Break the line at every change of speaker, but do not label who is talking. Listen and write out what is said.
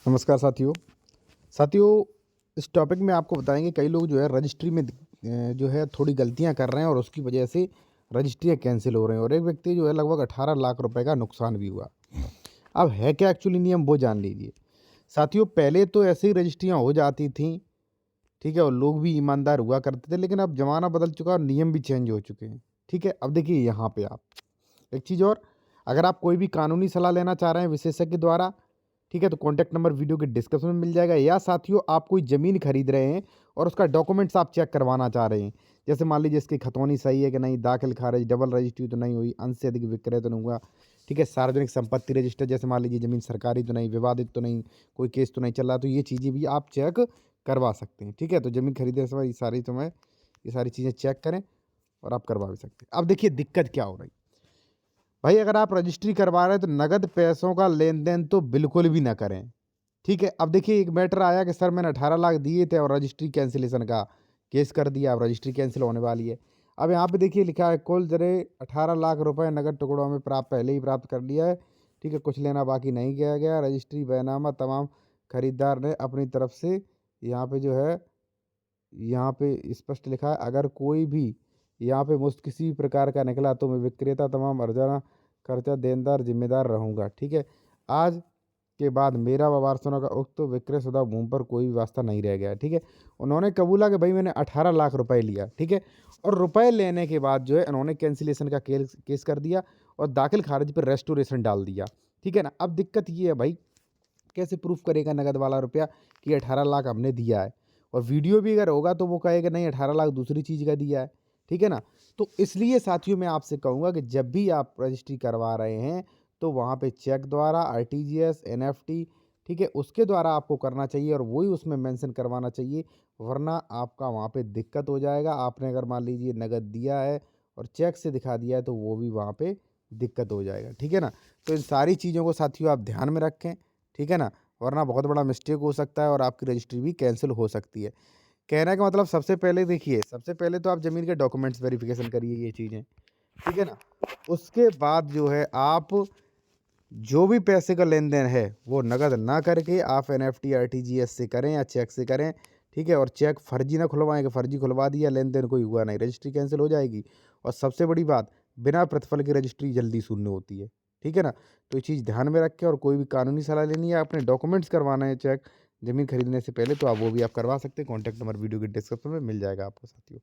नमस्कार साथियों। साथियों, इस टॉपिक में आपको बताएंगे कई लोग जो है रजिस्ट्री में जो है थोड़ी गलतियां कर रहे हैं और उसकी वजह से रजिस्ट्रियां कैंसिल हो रहे हैं और एक व्यक्ति जो है लगभग 18 लाख रुपए का नुकसान भी हुआ। अब है क्या एक्चुअली नियम, वो जान लीजिए। साथियों, पहले तो ऐसे ही रजिस्ट्रियां हो जाती थी, ठीक है, और लोग भी ईमानदार हुआ करते थे, लेकिन अब ज़माना बदल चुका और नियम भी चेंज हो चुके हैं। ठीक है, अब देखिए यहाँ पे आप एक चीज़ और, अगर आप कोई भी कानूनी सलाह लेना चाह रहे हैं विशेषज्ञ द्वारा, ठीक है, तो कॉन्टैक्ट नंबर वीडियो के डिस्क्रिप्शन में मिल जाएगा। या साथियों, आप कोई ज़मीन खरीद रहे हैं और उसका डॉक्यूमेंट्स आप चेक करवाना चाह रहे हैं, जैसे मान लीजिए इसकी खतौनी सही है कि नहीं, दाखिल खारिज, डबल रजिस्ट्री तो नहीं हुई, अंश से अधिक विक्रय तो नहीं हुआ, ठीक है, सार्वजनिक संपत्ति रजिस्टर, जैसे मान लीजिए ज़मीन सरकारी तो नहीं, विवादित तो नहीं, कोई केस तो नहीं चल रहा, तो ये चीज़ें भी आप चेक करवा सकते हैं। ठीक है, तो ज़मीन खरीदने समय ये सारी चीज़ें चेक करें और आप करवा भी सकते हैं। अब देखिए दिक्कत क्या हो रही। भाई, अगर आप रजिस्ट्री करवा रहे हैं तो नगद पैसों का लेन देन तो बिल्कुल भी ना करें। ठीक है, अब देखिए एक मैटर आया कि सर मैंने 18 लाख दिए थे और रजिस्ट्री कैंसिलेशन का केस कर दिया, अब रजिस्ट्री कैंसिल होने वाली है। अब यहाँ पे देखिए लिखा है कुल जरे 18 लाख रुपए नगद टुकड़ों में प्राप्त, पहले ही प्राप्त कर लिया है। ठीक है, कुछ लेना बाकी नहीं किया गया। रजिस्ट्री बैनामा तमाम खरीदार ने अपनी तरफ से, यहाँ पे जो है, यहाँ पे स्पष्ट लिखा है, अगर कोई भी यहाँ पे मुझसे किसी भी प्रकार का निकला तो मैं विक्रेता तमाम अर्जाना खर्चा देनदार जिम्मेदार रहूँगा। ठीक है, आज के बाद मेरा व वारसों का उक्त विक्रय शुदा भूमि पर कोई भी वास्ता नहीं रह गया। ठीक है, उन्होंने कबूला कि भाई मैंने 18 लाख रुपए लिया। ठीक है, और रुपए लेने के बाद जो है इन्होंने कैंसिलेशन का केस कर दिया और दाखिल खारिज पर रेस्टोरेशन डाल दिया। ठीक है ना, अब दिक्कत ये है भाई, कैसे प्रूफ करेगा नगद वाला रुपया कि 18 लाख हमने दिया है, और वीडियो भी अगर होगा तो वो कहेगा नहीं 18 लाख दूसरी चीज़ का दिया है। ठीक है ना, तो इसलिए साथियों मैं आपसे कहूँगा कि जब भी आप रजिस्ट्री करवा रहे हैं तो वहाँ पे चेक द्वारा, आरटीजीएस, एनएफटी, ठीक है, उसके द्वारा आपको करना चाहिए और वही उसमें मेंशन करवाना चाहिए, वरना आपका वहाँ पे दिक्कत हो जाएगा। आपने अगर मान लीजिए नगद दिया है और चेक से दिखा दिया है तो वो भी वहाँ पे दिक्कत हो जाएगा। ठीक है ना, तो इन सारी चीज़ों को साथियों आप ध्यान में रखें। ठीक है ना, वरना बहुत बड़ा मिस्टेक हो सकता है और आपकी रजिस्ट्री भी कैंसिल हो सकती है। कहने का मतलब, सबसे पहले देखिए, सबसे पहले तो आप ज़मीन के डॉक्यूमेंट्स वेरिफिकेशन करिए, ये चीज़ें, ठीक है ना। उसके बाद जो है आप जो भी पैसे का लेन देन है वो नगद ना करके आप एनएफटी, आरटीजीएस से करें या चेक से करें। ठीक है, और चेक फर्जी ना खुलवाएं कि फर्जी खुलवा दिया, लेन देन कोई हुआ नहीं, रजिस्ट्री कैंसिल हो जाएगी। और सबसे बड़ी बात, बिना प्रतिफल की रजिस्ट्री जल्दी शून्य होती है। ठीक है ना, तो ये चीज़ ध्यान में रखें। और कोई भी कानूनी सलाह लेनी है, अपने डॉक्यूमेंट्स करवाना है चेक ज़मीन खरीदने से पहले, तो आप वो भी आप करवा सकते हैं। कॉन्टैक्ट नंबर वीडियो के डिस्क्रिप्शन में मिल जाएगा आपको साथियों।